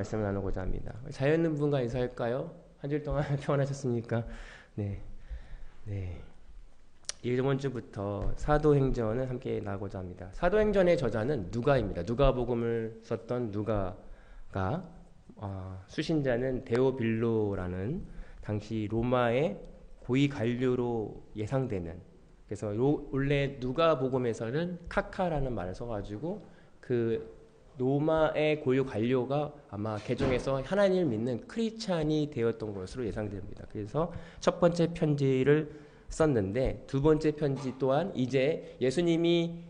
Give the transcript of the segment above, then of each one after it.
말씀을 나누고자 합니다. 자연은 분과 인사할까요? 한 주일 동안 평안하셨습니까? 네, 네. 이번 주부터 사도행전을 함께 나가고자 합니다. 사도행전의 저자는 누가입니다. 누가복음을 썼던 누가가 수신자는 데오빌로라는 당시 로마의 고위 관료로 예상되는, 그래서 원래 누가복음에서는 카카라는 말을 써가지고 그 로마의 고유 관료가 아마 개종해서 하나님을 믿는 크리스찬이 되었던 것으로 예상됩니다. 그래서 첫 번째 편지를 썼는데, 두 번째 편지 또한 이제 예수님이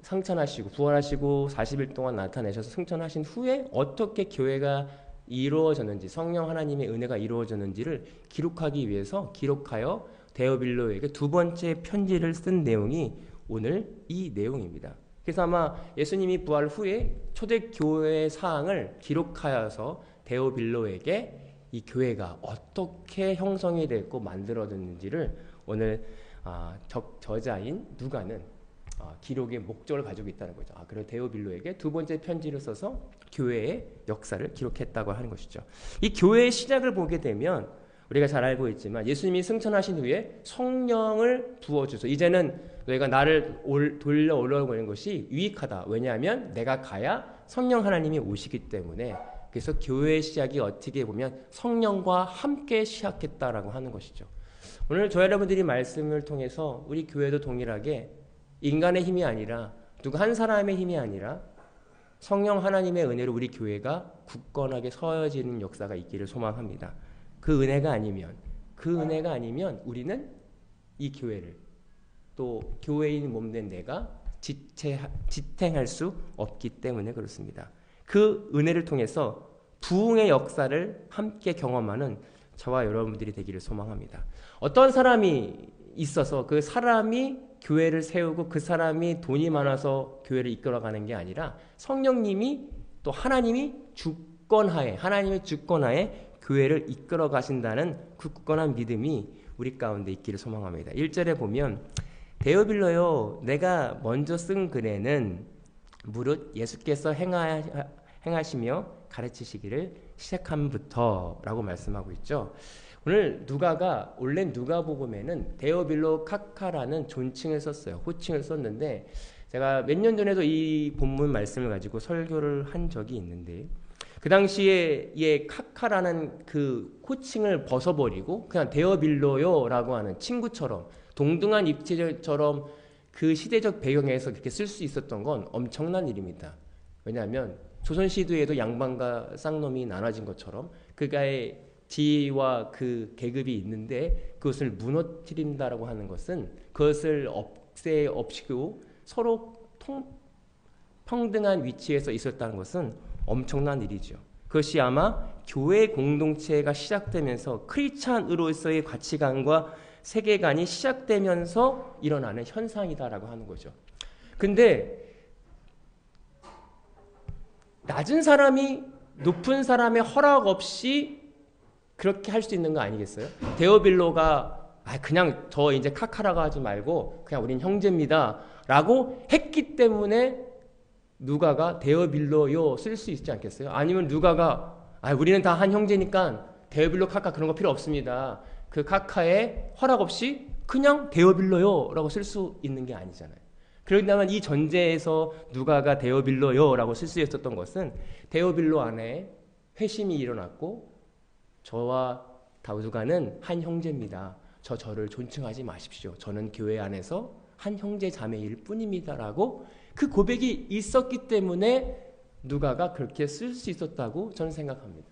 승천하시고 부활하시고 40일 동안 나타내셔서 승천하신 후에 어떻게 교회가 이루어졌는지, 성령 하나님의 은혜가 이루어졌는지를 기록하기 위해서 기록하여 데오빌로에게 두 번째 편지를 쓴 내용이 오늘 이 내용입니다. 그래서 아마 예수님이 부활 후에 초대교회의 사항을 기록하여서 데오빌로에게 이 교회가 어떻게 형성이 됐고 만들어졌는지를 오늘 저자인 누가는 기록의 목적을 가지고 있다는 거죠. 그리고 데오빌로에게 두 번째 편지를 써서 교회의 역사를 기록했다고 하는 것이죠. 이 교회의 시작을 보게 되면 우리가 잘 알고 있지만 예수님이 승천하신 후에 성령을 부어주소. 이제는 너희가 나를 돌려 올라오는 것이 유익하다. 왜냐하면 내가 가야 성령 하나님이 오시기 때문에. 그래서 교회의 시작이 어떻게 보면 성령과 함께 시작했다라고 하는 것이죠. 오늘 저희 여러분들이 말씀을 통해서 우리 교회도 동일하게 인간의 힘이 아니라, 누가 한 사람의 힘이 아니라 성령 하나님의 은혜로 우리 교회가 굳건하게 서어지는 역사가 있기를 소망합니다. 그 은혜가 아니면 우리는 이 교회를, 또 교회인 몸된 내가 지탱할 수 없기 때문에 그렇습니다. 그 은혜를 통해서 부흥의 역사를 함께 경험하는 저와 여러분들이 되기를 소망합니다. 어떤 사람이 있어서 그 사람이 교회를 세우고 그 사람이 돈이 많아서 교회를 이끌어가는 게 아니라 성령님이, 또 하나님의 주권하에 교회를 이끌어 가신다는 그 굳건한 믿음이 우리 가운데 있기를 소망합니다. 1절에 보면 데오빌로요, 내가 먼저 쓴 글에는 무릇 예수께서 행하시며 가르치시기를 시작함부터 라고 말씀하고 있죠. 오늘 누가가 원래 누가복음에는 데오빌로 카카라는 존칭을 썼어요. 호칭을 썼는데, 제가 몇 년 전에도 이 본문 말씀을 가지고 설교를 한 적이 있는데, 그 당시에 카카라는 그 호칭을 벗어버리고 그냥 데오빌로요라고 하는 친구처럼, 동등한 입체처럼 그 시대적 배경에서 그렇게 쓸 수 있었던 건 엄청난 일입니다. 왜냐하면 조선시대에도 양반과 쌍놈이 나눠진 것처럼 그가의 지위와 그 계급이 있는데 그것을 무너뜨린다라고 하는 것은, 그것을 없애고 서로 평등한 위치에서 있었다는 것은 엄청난 일이죠. 그것이 아마 교회 공동체가 시작되면서 크리스찬으로서의 가치관과 세계관이 시작되면서 일어나는 현상이다라고 하는 거죠. 근데 낮은 사람이 높은 사람의 허락 없이 그렇게 할 수 있는 거 아니겠어요? 데오빌로가 그냥 저 이제 카카라고 하지 말고 그냥 우린 형제입니다 라고 했기 때문에 누가가 데오빌로요 쓸 수 있지 않겠어요? 아니면 누가가 우리는 다 한 형제니까 데오빌로 카카 그런 거 필요 없습니다, 그 카카의 허락 없이 그냥 데오빌로요 라고 쓸 수 있는 게 아니잖아요. 그렇다면 이 전제에서 누가가 데오빌로요 라고 쓸 수 있었던 것은 데오빌로 안에 회심이 일어났고, 저와 누가는 한 형제입니다, 저를 존칭하지 마십시오, 저는 교회 안에서 한 형제 자매일 뿐입니다 라고 그 고백이 있었기 때문에 누가가 그렇게 쓸 수 있었다고 저는 생각합니다.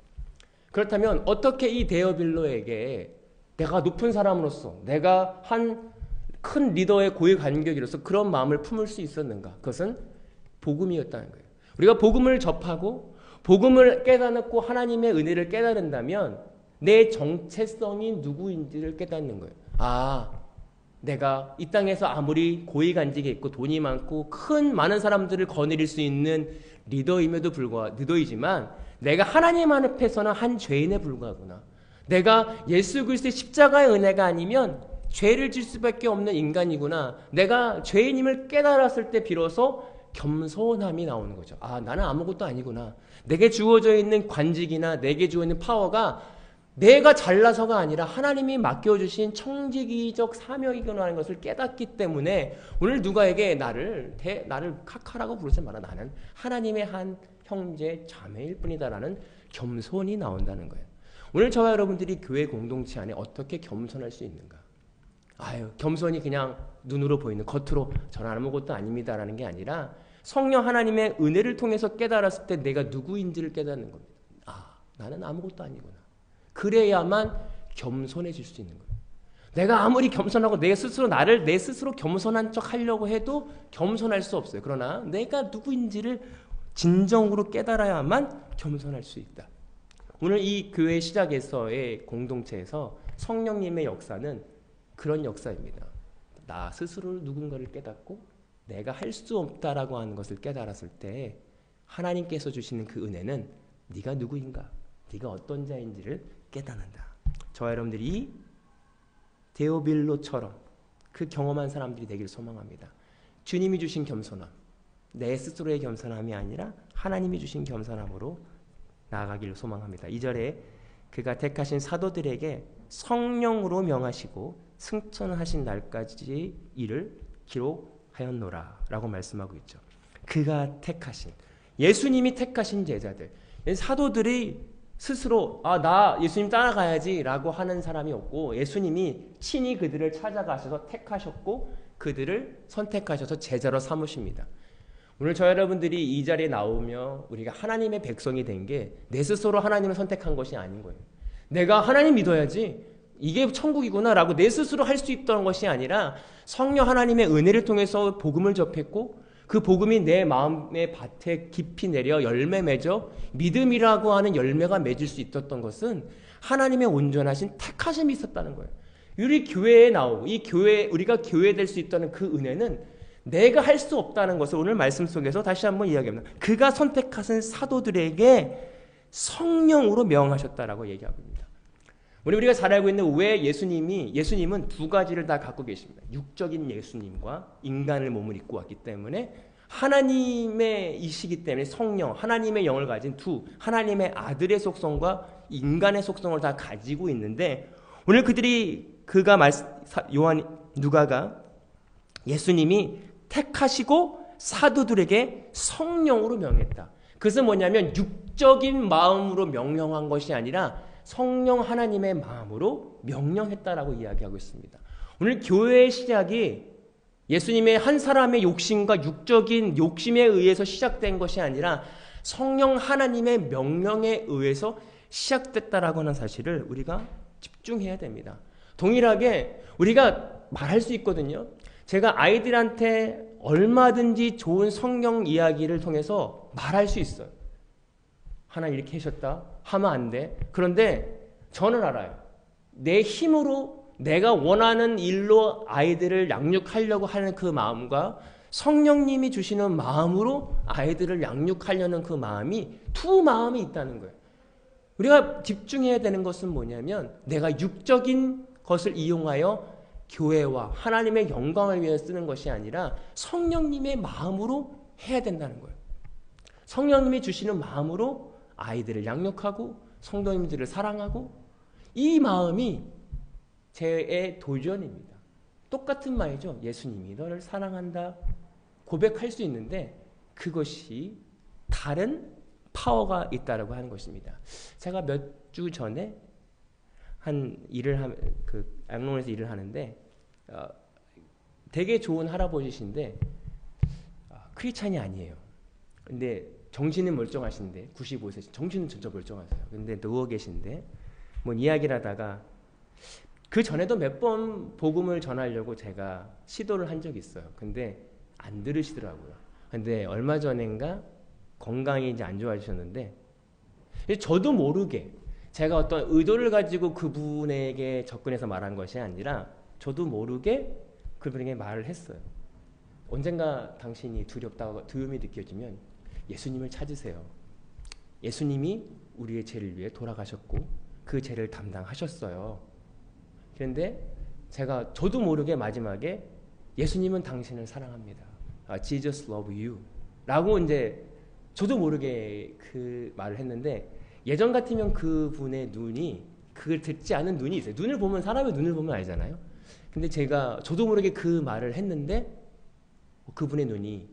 그렇다면 어떻게 이 데오빌로에게 내가 높은 사람으로서, 내가 한 큰 리더의 고위 관객으로서 그런 마음을 품을 수 있었는가? 그것은 복음이었다는 거예요. 우리가 복음을 접하고 복음을 깨닫고 하나님의 은혜를 깨달은다면 내 정체성이 누구인지를 깨닫는 거예요. 내가 이 땅에서 아무리 고위간직이 있고 돈이 많고 많은 사람들을 거느릴 수 있는 리더이지만 내가 하나님 앞에서는 한 죄인에 불과하구나. 내가 예수 그리스도의 십자가의 은혜가 아니면 죄를 질 수밖에 없는 인간이구나. 내가 죄인임을 깨달았을 때 비로소 겸손함이 나오는 거죠. 나는 아무것도 아니구나. 내게 주어져 있는 관직이나 내게 주어져 있는 파워가 내가 잘나서가 아니라 하나님이 맡겨주신 청지기적 사명이구나 하는 것을 깨닫기 때문에 오늘 누가에게 나를 카카라고 부르지 마라. 나는 하나님의 한 형제 자매일 뿐이다라는 겸손이 나온다는 거예요. 오늘 저와 여러분들이 교회 공동체 안에 어떻게 겸손할 수 있는가? 겸손이 그냥 눈으로 보이는 겉으로 저는 아무것도 아닙니다라는 게 아니라 성령 하나님의 은혜를 통해서 깨달았을 때 내가 누구인지를 깨닫는 겁니다. 나는 아무것도 아니구나. 그래야만 겸손해질 수 있는 거예요. 내가 아무리 겸손하고 내 스스로 겸손한 척 하려고 해도 겸손할 수 없어요. 그러나 내가 누구인지를 진정으로 깨달아야만 겸손할 수 있다. 오늘 이 교회 시작에서의 공동체에서 성령님의 역사는 그런 역사입니다. 나 스스로 누군가를 깨닫고 내가 할 수 없다라고 하는 것을 깨달았을 때 하나님께서 주시는 그 은혜는 네가 누구인가? 네가 어떤 자인지를 깨닫는다. 저와 여러분들이 데오빌로처럼 그 경험한 사람들이 되기를 소망합니다. 주님이 주신 겸손함, 내 스스로의 겸손함이 아니라 하나님이 주신 겸손함으로 나아가기를 소망합니다. 2절에 그가 택하신 사도들에게 성령으로 명하시고 승천하신 날까지 이를 기록하였노라 라고 말씀하고 있죠. 그가 택하신, 예수님이 택하신 제자들, 사도들이 스스로 나 예수님 따라가야지 라고 하는 사람이 없고 예수님이 친히 그들을 찾아가셔서 택하셨고 그들을 선택하셔서 제자로 삼으십니다. 오늘 저 여러분들이 이 자리에 나오며 우리가 하나님의 백성이 된 게 내 스스로 하나님을 선택한 것이 아닌 거예요. 내가 하나님 믿어야지 이게 천국이구나 라고 내 스스로 할 수 있던 것이 아니라 성령 하나님의 은혜를 통해서 복음을 접했고 그 복음이 내 마음의 밭에 깊이 내려 열매 맺어 믿음이라고 하는 열매가 맺을 수 있었던 것은 하나님의 온전하신 택하심이 있었다는 거예요. 우리 교회에 나오고 우리가 교회 될 수 있다는 그 은혜는 내가 할 수 없다는 것을 오늘 말씀 속에서 다시 한번 이야기합니다. 그가 선택하신 사도들에게 성령으로 명하셨다라고 얘기하고 있습니다. 우리가 잘 알고 있는 왜 예수님은 두 가지를 다 갖고 계십니다. 육적인 예수님과 인간의 몸을 입고 왔기 때문에 하나님의 이시기 때문에 성령, 하나님의 영을 가진 하나님의 아들의 속성과 인간의 속성을 다 가지고 있는데 오늘 누가가 예수님이 택하시고 사도들에게 성령으로 명했다. 그것은 뭐냐면 육적인 마음으로 명령한 것이 아니라 성령 하나님의 마음으로 명령했다라고 이야기하고 있습니다. 오늘 교회의 시작이 예수님의 한 사람의 욕심과 육적인 욕심에 의해서 시작된 것이 아니라 성령 하나님의 명령에 의해서 시작됐다라고 하는 사실을 우리가 집중해야 됩니다. 동일하게 우리가 말할 수 있거든요. 제가 아이들한테 얼마든지 좋은 성경 이야기를 통해서 말할 수 있어요. 하나 이렇게 하셨다 하면 안 돼. 그런데 저는 알아요. 내 힘으로 내가 원하는 일로 아이들을 양육하려고 하는 그 마음과 성령님이 주시는 마음으로 아이들을 양육하려는 그 마음이 두 마음이 있다는 거예요. 우리가 집중해야 되는 것은 뭐냐면 내가 육적인 것을 이용하여 교회와 하나님의 영광을 위해 쓰는 것이 아니라 성령님의 마음으로 해야 된다는 거예요. 성령님이 주시는 마음으로 아이들을 양육하고 성도님들을 사랑하고 이 마음이 제 도전입니다. 똑같은 말이죠. 예수님이 너를 사랑한다 고백할 수 있는데 그것이 다른 파워가 있다라고 하는 것입니다. 제가 몇 주 전에 양롱에서 일을 하는데 되게 좋은 할아버지신데 크리스찬이 아니에요. 근데 정신은 멀쩡하신데 95세신 정신은 진짜 멀쩡하세요. 근데 누워 계신데 뭐 이야기를 하다가 그 전에도 몇 번 복음을 전하려고 제가 시도를 한 적이 있어요. 근데 안 들으시더라고요. 근데 얼마 전인가 건강이 이제 안 좋아지셨는데 저도 모르게 제가 어떤 의도를 가지고 그분에게 접근해서 말한 것이 아니라 저도 모르게 그분에게 말을 했어요. 언젠가 당신이 두려움이 느껴지면 예수님을 찾으세요. 예수님이 우리의 죄를 위해 돌아가셨고 그 죄를 담당하셨어요. 그런데 저도 모르게 마지막에 예수님은 당신을 사랑합니다. Jesus love you 라고 이제 저도 모르게 그 말을 했는데 예전 같으면 그분의 눈이 그걸 듣지 않은 눈이 있어요. 눈을 보면 사람의 눈을 보면 알잖아요. 근데 저도 모르게 그 말을 했는데 그분의 눈이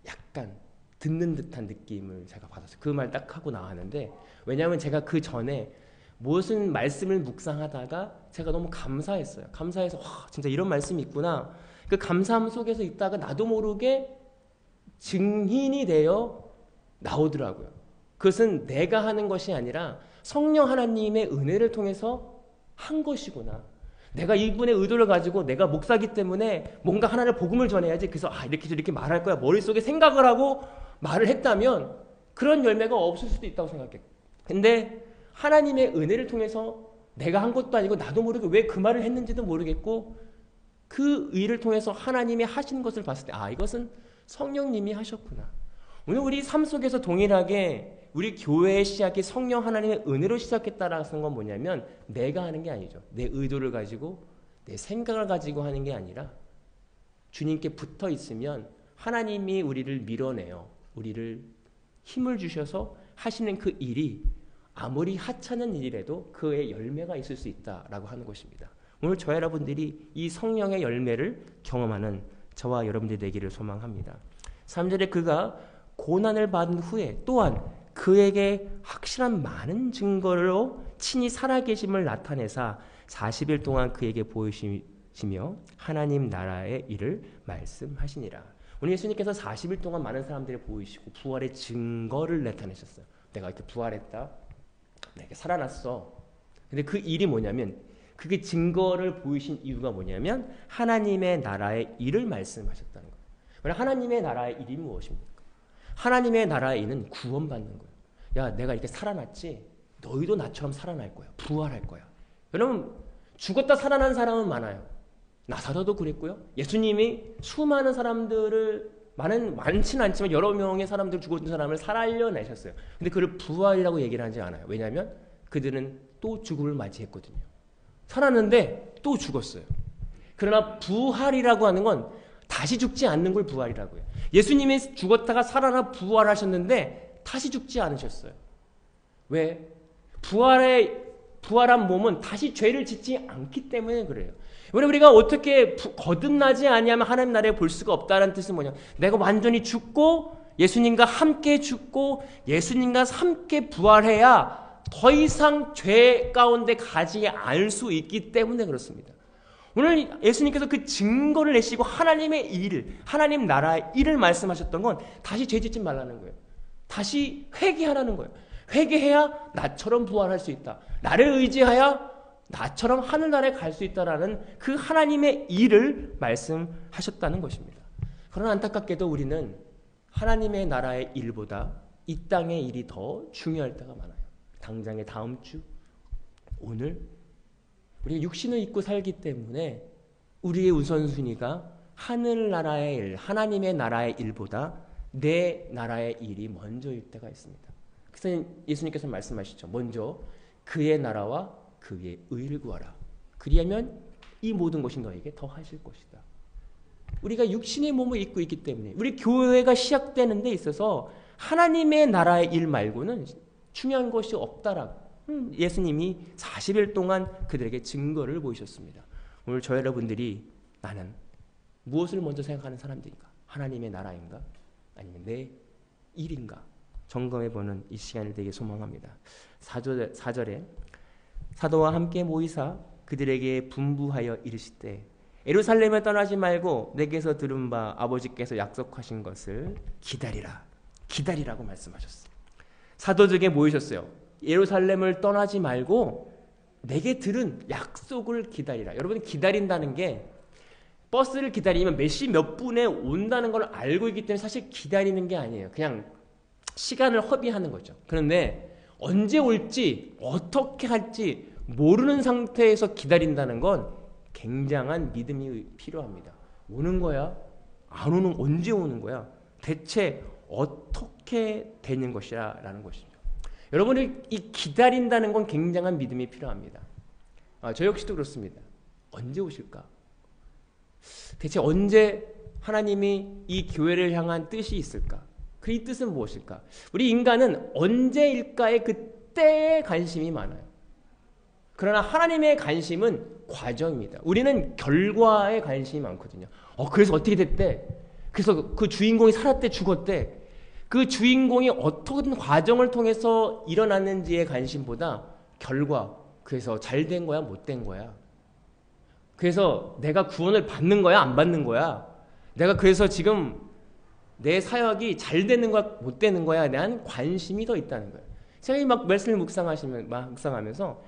약간 듣는 듯한 느낌을 제가 받았어요. 그 말 딱 하고 나왔는데 왜냐하면 제가 그 전에 무슨 말씀을 묵상하다가 제가 너무 감사했어요. 감사해서 와 진짜 이런 말씀이 있구나. 그 감사함 속에서 있다가 나도 모르게 증인이 되어 나오더라고요. 그것은 내가 하는 것이 아니라 성령 하나님의 은혜를 통해서 한 것이구나. 내가 이분의 의도를 가지고 내가 목사기 때문에 뭔가 하나를 복음을 전해야지. 그래서 이렇게 말할 거야. 머릿속에 생각을 하고 말을 했다면 그런 열매가 없을 수도 있다고 생각해요. 근데 하나님의 은혜를 통해서 내가 한 것도 아니고 나도 모르게 왜 그 말을 했는지도 모르겠고 그 의를 통해서 하나님이 하시는 것을 봤을 때 이것은 성령님이 하셨구나. 오늘 우리 삶 속에서 동일하게 우리 교회의 시작이 성령 하나님의 은혜로 시작했다라는 건 뭐냐면 내가 하는 게 아니죠. 내 의도를 가지고 내 생각을 가지고 하는 게 아니라 주님께 붙어 있으면 하나님이 우리를 밀어내요. 우리를 힘을 주셔서 하시는 그 일이 아무리 하찮은 일이라도 그의 열매가 있을 수 있다라고 하는 것입니다. 오늘 저와 여러분들이 이 성령의 열매를 경험하는 저와 여러분들이 되기를 소망합니다. 3절에 그가 고난을 받은 후에 또한 그에게 확실한 많은 증거로 친히 살아계심을 나타내사 40일 동안 그에게 보이시며 하나님 나라의 일을 말씀하시니라. 오늘 예수님께서 40일 동안 많은 사람들이 보이시고 부활의 증거를 나타내셨어요. 내가 이렇게 부활했다. 내가 살아났어. 근데 그 일이 뭐냐면 그게 증거를 보이신 이유가 뭐냐면 하나님의 나라의 일을 말씀하셨다는 거예요. 그럼 하나님의 나라의 일이 무엇입니까? 하나님의 나라의 일은 구원받는 거예요. 야, 내가 이렇게 살아났지? 너희도 나처럼 살아날 거야. 부활할 거야. 여러분, 죽었다 살아난 사람은 많아요. 나사로도 그랬고요. 예수님이 수많은 사람들을 많지는 않지만 여러 명의 사람들 죽었던 사람을 살려내셨어요. 근데 그를 부활이라고 얘기를 하지 않아요. 왜냐하면 그들은 또 죽음을 맞이했거든요. 살았는데 또 죽었어요. 그러나 부활이라고 하는 건 다시 죽지 않는 걸 부활이라고 해요. 예수님이 죽었다가 살아나 부활하셨는데 다시 죽지 않으셨어요. 왜? 부활한 몸은 다시 죄를 짓지 않기 때문에 그래요. 우리가 어떻게 거듭나지 아니하면 하나님 나라에 볼 수가 없다는 뜻은 뭐냐? 내가 완전히 죽고 예수님과 함께 죽고 예수님과 함께 부활해야 더 이상 죄 가운데 가지 않을 수 있기 때문에 그렇습니다. 오늘 예수님께서 그 증거를 내시고 하나님의 일을, 하나님 나라의 일을 말씀하셨던 건 다시 죄 짓지 말라는 거예요. 다시 회개하라는 거예요. 회개해야 나처럼 부활할 수 있다. 나를 의지하여 나처럼 하늘나라에 갈 수 있다라는 그 하나님의 일을 말씀하셨다는 것입니다. 그러나 안타깝게도 우리는 하나님의 나라의 일보다 이 땅의 일이 더 중요할 때가 많아요. 당장의 다음 주, 오늘 우리가 육신을 입고 살기 때문에 우리의 우선순위가 하늘나라의 일, 하나님의 나라의 일보다 내 나라의 일이 먼저일 때가 있습니다. 그래서 예수님께서 말씀하시죠. 먼저 그의 나라와 그의 의를 구하라. 그리하면 이 모든 것이 너에게 더하실 것이다. 우리가 육신의 몸을 입고 있기 때문에 우리 교회가 시작되는 데 있어서 하나님의 나라의 일 말고는 중요한 것이 없다라고 예수님이 40일 동안 그들에게 증거를 보이셨습니다. 오늘 저 여러분들이 나는 무엇을 먼저 생각하는 사람들인가? 하나님의 나라인가? 아니면 내 일인가? 점검해보는 이 시간을 되게 소망합니다. 4절에 사도와 함께 모이사 그들에게 분부하여 이르시되 예루살렘을 떠나지 말고 내게서 들은 바 아버지께서 약속하신 것을 기다리라고 말씀하셨어요. 사도들에게 모이셨어요. 예루살렘을 떠나지 말고 내게 들은 약속을 기다리라. 여러분 기다린다는 게 버스를 기다리면 몇 시 몇 분에 온다는 걸 알고 있기 때문에 사실 기다리는 게 아니에요. 그냥 시간을 허비하는 거죠. 그런데 언제 올지 어떻게 할지 모르는 상태에서 기다린다는 건 굉장한 믿음이 필요합니다. 오는 거야? 안 오는 언제 오는 거야? 대체 어떻게 되는 것이야? 라는 것이죠. 여러분이 이 기다린다는 건 굉장한 믿음이 필요합니다. 저 역시도 그렇습니다. 언제 오실까? 대체 언제 하나님이 이 교회를 향한 뜻이 있을까? 그 이 뜻은 무엇일까? 우리 인간은 언제일까에 그때에 관심이 많아요. 그러나 하나님의 관심은 과정입니다. 우리는 결과에 관심이 많거든요. 그래서 어떻게 됐대? 그래서 그 주인공이 살았대, 죽었대. 그 주인공이 어떤 과정을 통해서 일어났는지에 관심보다 결과, 그래서 잘 된 거야, 못 된 거야. 그래서 내가 구원을 받는 거야, 안 받는 거야. 내가 그래서 지금 내 사역이 잘 되는 거야, 못 되는 거야 대한 관심이 더 있다는 거예요. 제가 막 말씀을 묵상하면서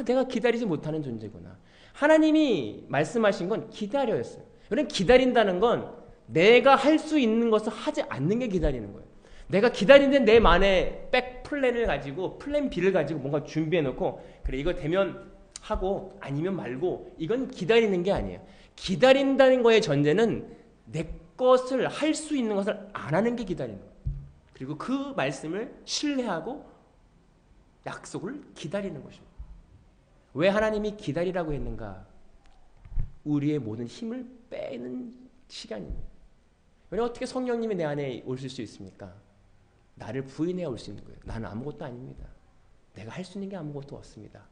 내가 기다리지 못하는 존재구나. 하나님이 말씀하신 건 기다려였어요. 그러니까 기다린다는 건 내가 할 수 있는 것을 하지 않는 게 기다리는 거예요. 내가 기다리는데 내 만의 백 플랜을 가지고 플랜 B를 가지고 뭔가 준비해놓고 그래 이거 되면 하고 아니면 말고 이건 기다리는 게 아니에요. 기다린다는 거의 전제는 내 것을 할 수 있는 것을 안 하는 게 기다리는 거예요. 그리고 그 말씀을 신뢰하고 약속을 기다리는 것입니다. 왜 하나님이 기다리라고 했는가? 우리의 모든 힘을 빼는 시간입니다. 왜냐하면 어떻게 성령님이 내 안에 오실 수 있습니까? 나를 부인해야 올 수 있는 거예요. 나는 아무것도 아닙니다. 내가 할 수 있는 게 아무것도 없습니다.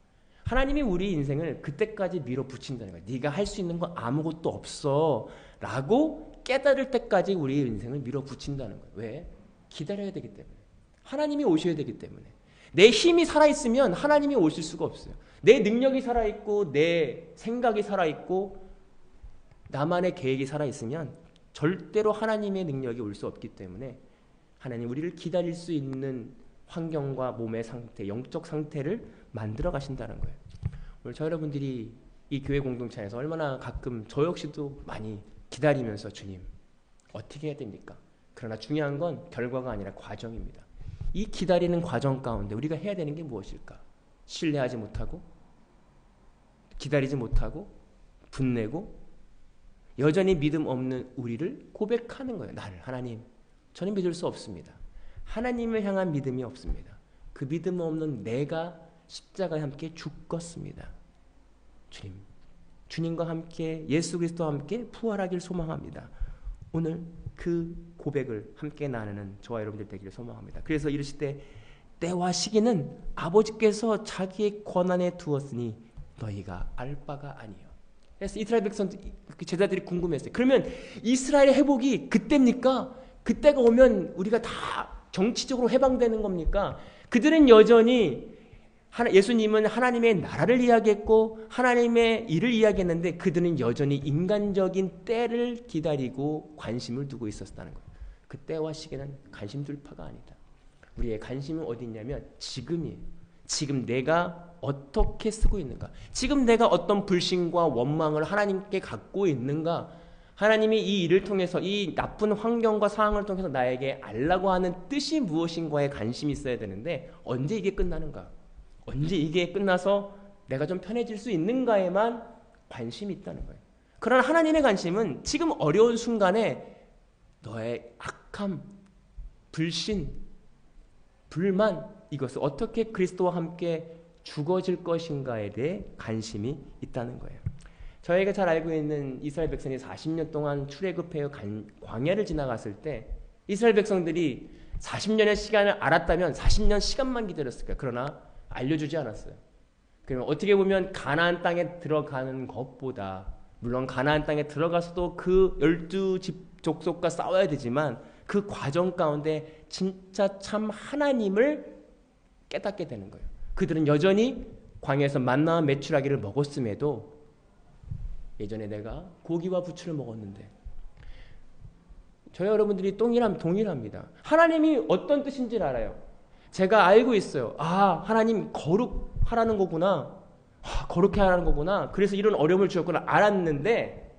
하나님이 우리 인생을 그때까지 밀어붙인다는 거예요. 네가 할 수 있는 거 아무것도 없어 라고 깨달을 때까지 우리의 인생을 밀어붙인다는 거예요. 왜? 기다려야 되기 때문에. 하나님이 오셔야 되기 때문에. 내 힘이 살아있으면 하나님이 오실 수가 없어요. 내 능력이 살아있고 내 생각이 살아있고 나만의 계획이 살아있으면 절대로 하나님의 능력이 올 수 없기 때문에 하나님 우리를 기다릴 수 있는 환경과 몸의 상태, 영적 상태를 만들어 가신다는 거예요. 오늘 저 여러분들이 이 교회 공동체 안에서 얼마나 가끔 저 역시도 많이 기다리면서 주님 어떻게 해야 됩니까? 그러나 중요한 건 결과가 아니라 과정입니다. 이 기다리는 과정 가운데 우리가 해야 되는 게 무엇일까? 신뢰하지 못하고 기다리지 못하고 분내고 여전히 믿음 없는 우리를 고백하는 거예요. 나를 하나님 저는 믿을 수 없습니다. 하나님을 향한 믿음이 없습니다. 그 믿음 없는 내가 십자가에 함께 죽었습니다. 주님, 주님과 함께 예수 그리스도와 함께 부활하길 소망합니다. 오늘 그 고백을 함께 나누는 저와 여러분들 되기를 소망합니다. 그래서 이르실 때 때와 시기는 아버지께서 자기의 권한에 두었으니 너희가 알 바가 아니요. 그래서 이스라엘 백성 제자들이 궁금했어요. 그러면 이스라엘의 회복이 그때입니까? 그때가 오면 우리가 다 정치적으로 해방되는 겁니까? 그들은 여전히 예수님은 하나님의 나라를 이야기했고 하나님의 일을 이야기했는데 그들은 여전히 인간적인 때를 기다리고 관심을 두고 있었다는 거예요. 그 때와 시기는 관심 둘 바가 아니다. 우리의 관심은 어디 있냐면 지금이에요. 지금 내가 어떻게 쓰고 있는가? 지금 내가 어떤 불신과 원망을 하나님께 갖고 있는가? 하나님이 이 일을 통해서 이 나쁜 환경과 상황을 통해서 나에게 알라고 하는 뜻이 무엇인가에 관심이 있어야 되는데 언제 이게 끝나는가? 언제 이게 끝나서 내가 좀 편해질 수 있는가에만 관심이 있다는 거예요. 그러나 하나님의 관심은 지금 어려운 순간에 너의 악함, 불신, 불만 이것을 어떻게 그리스도와 함께 죽어질 것인가에 대해 관심이 있다는 거예요. 저희가 잘 알고 있는 이스라엘 백성이 40년 동안 출애굽해서 광야를 지나갔을 때 이스라엘 백성들이 40년의 시간을 알았다면 40년 시간만 기다렸을 거예요. 그러나 알려주지 않았어요. 그러면 어떻게 보면 가나안 땅에 들어가는 것보다 물론 가나안 땅에 들어가서도 그 12집 족속과 싸워야 되지만 그 과정 가운데 진짜 참 하나님을 깨닫게 되는 거예요. 그들은 여전히 광야에서 만나와 메추라기를 먹었음에도 예전에 내가 고기와 부추를 먹었는데 저희 여러분들이 동일합니다. 하나님이 어떤 뜻인지를 알아요. 제가 알고 있어요. 하나님 거룩하라는 거구나. 거룩해 하라는 거구나. 그래서 이런 어려움을 주었구나 알았는데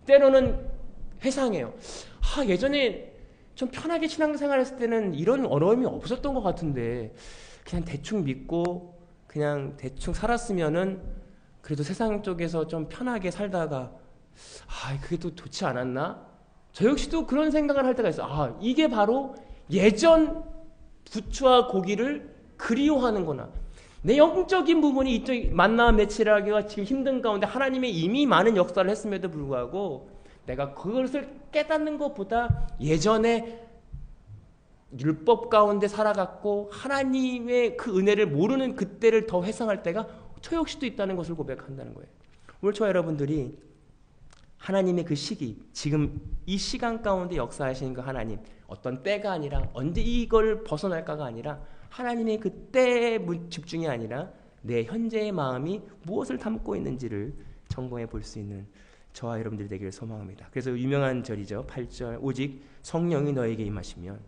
때로는 회상해요. 예전에 좀 편하게 신앙생활 했을 때는 이런 어려움이 없었던 것 같은데 그냥 대충 믿고 그냥 대충 살았으면은 그래도 세상 쪽에서 좀 편하게 살다가 그게 또 좋지 않았나? 저 역시도 그런 생각을 할 때가 있어요. 이게 바로 예전 부추와 고기를 그리워하는구나. 내 영적인 부분이 이쪽 만나 메추라기가 지금 힘든 가운데 하나님의 이미 많은 역사를 했음에도 불구하고 내가 그것을 깨닫는 것보다 예전에 율법 가운데 살아갔고 하나님의 그 은혜를 모르는 그때를 더 회상할 때가 저 역시도 있다는 것을 고백한다는 거예요. 오늘 저와 여러분들이 하나님의 그 시기, 지금 이 시간 가운데 역사하시는 그 하나님, 어떤 때가 아니라 언제 이걸 벗어날까가 아니라 하나님의 그 때에 집중이 아니라 내 현재의 마음이 무엇을 담고 있는지를 점검해 볼 수 있는 저와 여러분들이 되기를 소망합니다. 그래서 유명한 절이죠. 8절 오직 성령이 너에게 임하시면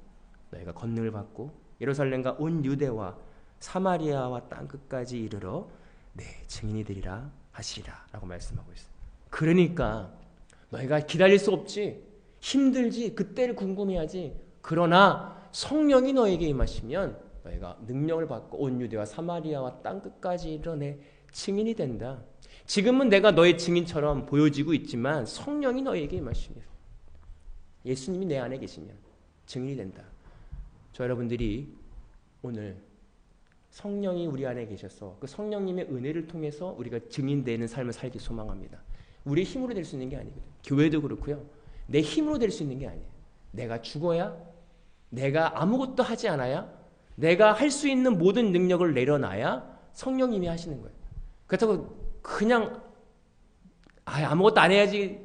너희가 권능을 받고 예루살렘과 온 유대와 사마리아와 땅 끝까지 이르러 내 증인이 되리라 하시리라 라고 말씀하고 있어요. 그러니까 너희가 기다릴 수 없지, 힘들지, 그때를 궁금해하지. 그러나 성령이 너에게 임하시면 너희가 능력을 받고 온 유대와 사마리아와 땅 끝까지 이르러 내 증인이 된다. 지금은 내가 너의 증인처럼 보여지고 있지만 성령이 너에게 임하시면, 예수님이 내 안에 계시면 증인이 된다. 저 여러분들이 오늘 성령이 우리 안에 계셔서 그 성령님의 은혜를 통해서 우리가 증인되는 삶을 살기 소망합니다. 우리의 힘으로 될 수 있는 게 아니거든요. 교회도 그렇고요. 내 힘으로 될 수 있는 게 아니에요. 내가 죽어야, 내가 아무것도 하지 않아야, 내가 할 수 있는 모든 능력을 내려놔야 성령님이 하시는 거예요. 그렇다고 그냥 아무것도 안 해야지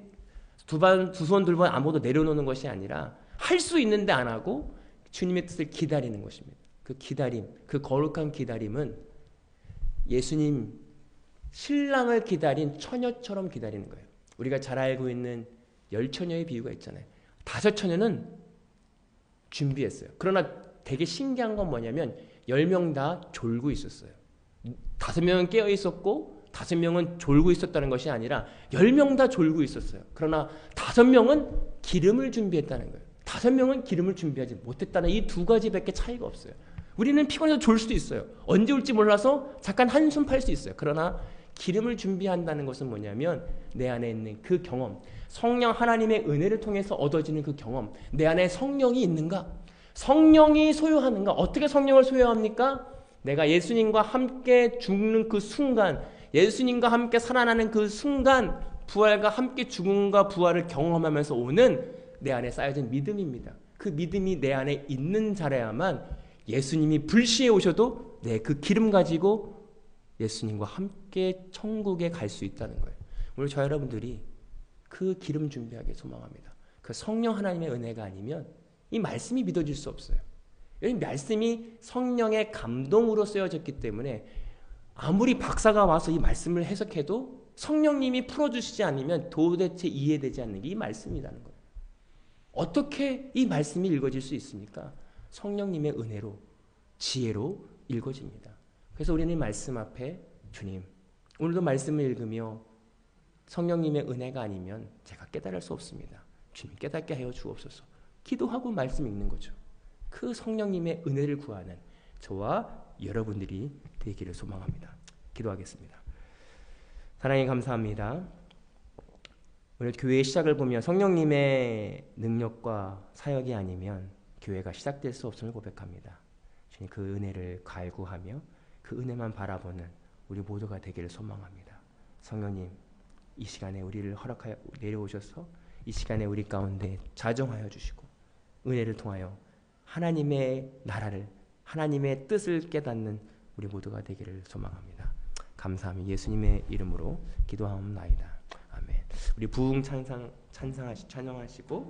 두 손 들고 아무것도 내려놓는 것이 아니라 할 수 있는데 안 하고 주님의 뜻을 기다리는 것입니다. 그 기다림, 그 거룩한 기다림은 예수님 신랑을 기다린 처녀처럼 기다리는 거예요. 우리가 잘 알고 있는 10처녀의 비유가 있잖아요. 5처녀는 준비했어요. 그러나 되게 신기한 건 뭐냐면 10명 다 졸고 있었어요. 5명은 깨어 있었고 5명은 졸고 있었다는 것이 아니라 10명 다 졸고 있었어요. 그러나 5명은 기름을 준비했다는 거예요. 5명은 기름을 준비하지 못했다는 이 두 가지밖에 차이가 없어요. 우리는 피곤해서 졸 수도 있어요. 언제 올지 몰라서 잠깐 한숨 팔 수 있어요. 그러나 기름을 준비한다는 것은 뭐냐면 내 안에 있는 그 경험, 성령 하나님의 은혜를 통해서 얻어지는 그 경험, 내 안에 성령이 있는가? 성령이 소유하는가? 어떻게 성령을 소유합니까? 내가 예수님과 함께 죽는 그 순간, 예수님과 함께 살아나는 그 순간, 부활과 함께 죽음과 부활을 경험하면서 오는 내 안에 쌓여진 믿음입니다. 그 믿음이 내 안에 있는 자라야만 예수님이 불시에 오셔도 내 그 기름 가지고 예수님과 함께 천국에 갈 수 있다는 거예요. 오늘 저 여러분들이 그 기름 준비하기 소망합니다. 그 성령 하나님의 은혜가 아니면 이 말씀이 믿어질 수 없어요. 이 말씀이 성령의 감동으로 쓰여졌기 때문에 아무리 박사가 와서 이 말씀을 해석해도 성령님이 풀어주시지 않으면 도대체 이해되지 않는 게 이 말씀이라는 거예요. 어떻게 이 말씀이 읽어질 수 있습니까? 성령님의 은혜로, 지혜로 읽어집니다. 그래서 우리는 이 말씀 앞에 주님, 오늘도 말씀을 읽으며 성령님의 은혜가 아니면 제가 깨달을 수 없습니다. 주님 깨닫게 하여 주옵소서. 기도하고 말씀 읽는 거죠. 그 성령님의 은혜를 구하는 저와 여러분들이 되기를 소망합니다. 기도하겠습니다. 하나님 감사합니다. 오늘 교회의 시작을 보면 성령님의 능력과 사역이 아니면 교회가 시작될 수 없음을 고백합니다. 주님 그 은혜를 갈구하며 그 은혜만 바라보는 우리 모두가 되기를 소망합니다. 성령님 이 시간에 우리를 허락하여 내려오셔서 이 시간에 우리 가운데 자정하여 주시고 은혜를 통하여 하나님의 나라를, 하나님의 뜻을 깨닫는 우리 모두가 되기를 소망합니다. 감사하며 예수님의 이름으로 기도하옵나이다. 아멘. 우리 부흥 찬양하시고